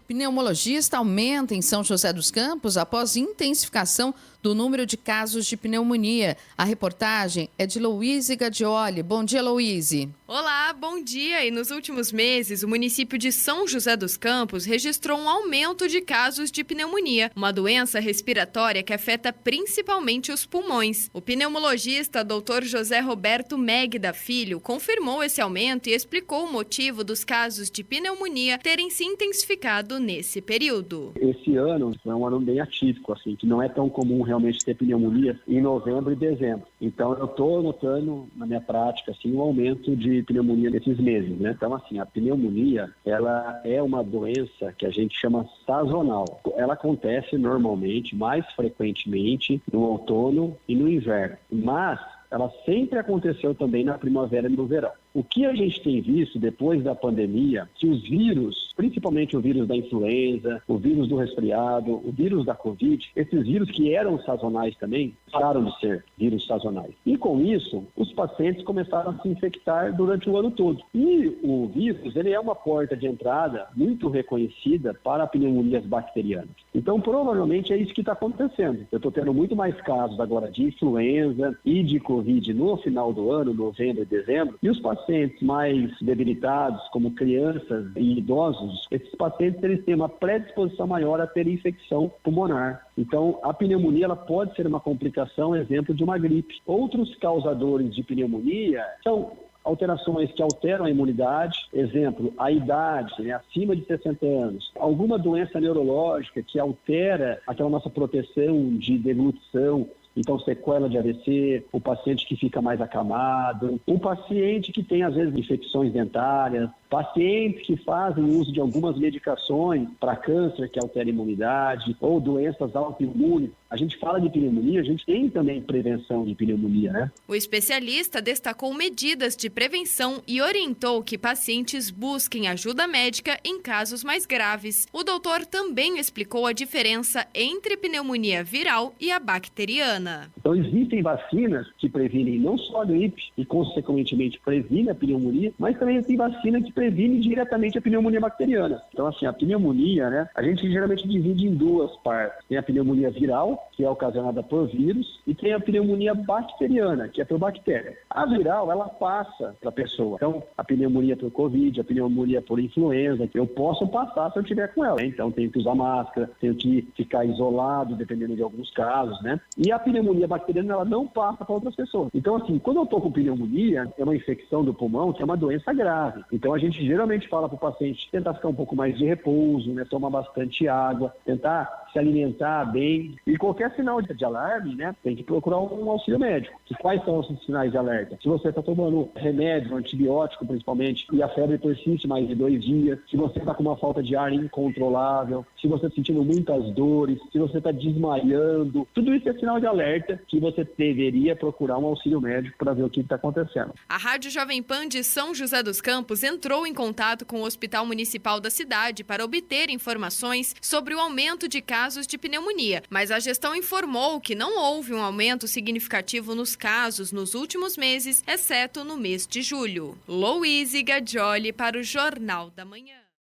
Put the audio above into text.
Pneumologista aumenta em São José dos Campos após intensificação do número de casos de pneumonia. A reportagem é de Louise Gadioli. Bom dia, Louise. Olá, bom dia. E nos últimos meses, o município de São José dos Campos registrou um aumento de casos de pneumonia, uma doença respiratória que afeta principalmente os pulmões. O pneumologista Dr. José Roberto Megda Filho confirmou esse aumento e explicou o motivo dos casos de pneumonia terem se intensificado nesse período. Esse ano foi um ano bem atípico, assim, que não é tão comum realmente ter pneumonia em novembro e dezembro. Então, eu estou notando na minha prática assim, um aumento de pneumonia nesses meses, né? Então, assim, a pneumonia, ela é uma doença que a gente chama sazonal. Ela acontece normalmente, mais frequentemente, no outono e no inverno. Mas ela sempre aconteceu também na primavera e no verão. O que a gente tem visto depois da pandemia, que os vírus, principalmente o vírus da influenza, o vírus do resfriado, o vírus da Covid, esses vírus que eram sazonais também, pararam de ser vírus sazonais. E com isso, os pacientes começaram a se infectar durante o ano todo. E o vírus, ele é uma porta de entrada muito reconhecida para pneumonias bacterianas. Então, provavelmente é isso que está acontecendo. Eu estou tendo muito mais casos agora de influenza e de Covid no final do ano, novembro e dezembro, e os pacientes mais debilitados, como crianças e idosos, esses pacientes eles têm uma predisposição maior a ter infecção pulmonar. Então, a pneumonia ela pode ser uma complicação, exemplo de uma gripe. Outros causadores de pneumonia são alterações que alteram a imunidade, exemplo, a idade, né, acima de 60 anos, alguma doença neurológica que altera aquela nossa proteção de deglutição. Então, sequela de AVC, o paciente que fica mais acamado, o paciente que tem, às vezes, infecções dentárias, pacientes que fazem uso de algumas medicações para câncer que altera a imunidade, ou doenças autoimunes. A gente fala de pneumonia, a gente tem também prevenção de pneumonia, né? O especialista destacou medidas de prevenção e orientou que pacientes busquem ajuda médica em casos mais graves. O doutor também explicou a diferença entre pneumonia viral e a bacteriana. Então, existem vacinas que previnem não só a gripe e, consequentemente, previnem a pneumonia, mas também existem vacinas que previnem diretamente a pneumonia bacteriana. Então, assim, a pneumonia, né, a gente geralmente divide em duas partes. Tem a pneumonia viral, que é ocasionada por vírus, e tem a pneumonia bacteriana, que é por bactéria. A viral, ela passa para a pessoa. Então, a pneumonia por Covid, a pneumonia por influenza, que eu posso passar se eu tiver com ela. Então, tenho que usar máscara, tenho que ficar isolado, dependendo de alguns casos, né? E a pneumonia bacteriana, ela não passa para outras pessoas. Então, assim, quando eu estou com pneumonia, é uma infecção do pulmão, que é uma doença grave. Então, a gente geralmente fala para o paciente tentar ficar um pouco mais de repouso, né? Tomar bastante água, tentar se alimentar bem. E qualquer sinal de alarme, né? Tem que procurar um auxílio médico. E quais são os sinais de alerta? Se você está tomando remédio, antibiótico principalmente, e a febre persiste mais de 2 dias, se você está com uma falta de ar incontrolável, se você está sentindo muitas dores, se você está desmaiando, tudo isso é sinal de alerta que você deveria procurar um auxílio médico para ver o que está acontecendo. A Rádio Jovem Pan de São José dos Campos entrou em contato com o Hospital Municipal da cidade para obter informações sobre o aumento de casos de pneumonia, mas a gestão informou que não houve um aumento significativo nos casos nos últimos meses, exceto no mês de julho. Louise Gadioli para o Jornal da Manhã.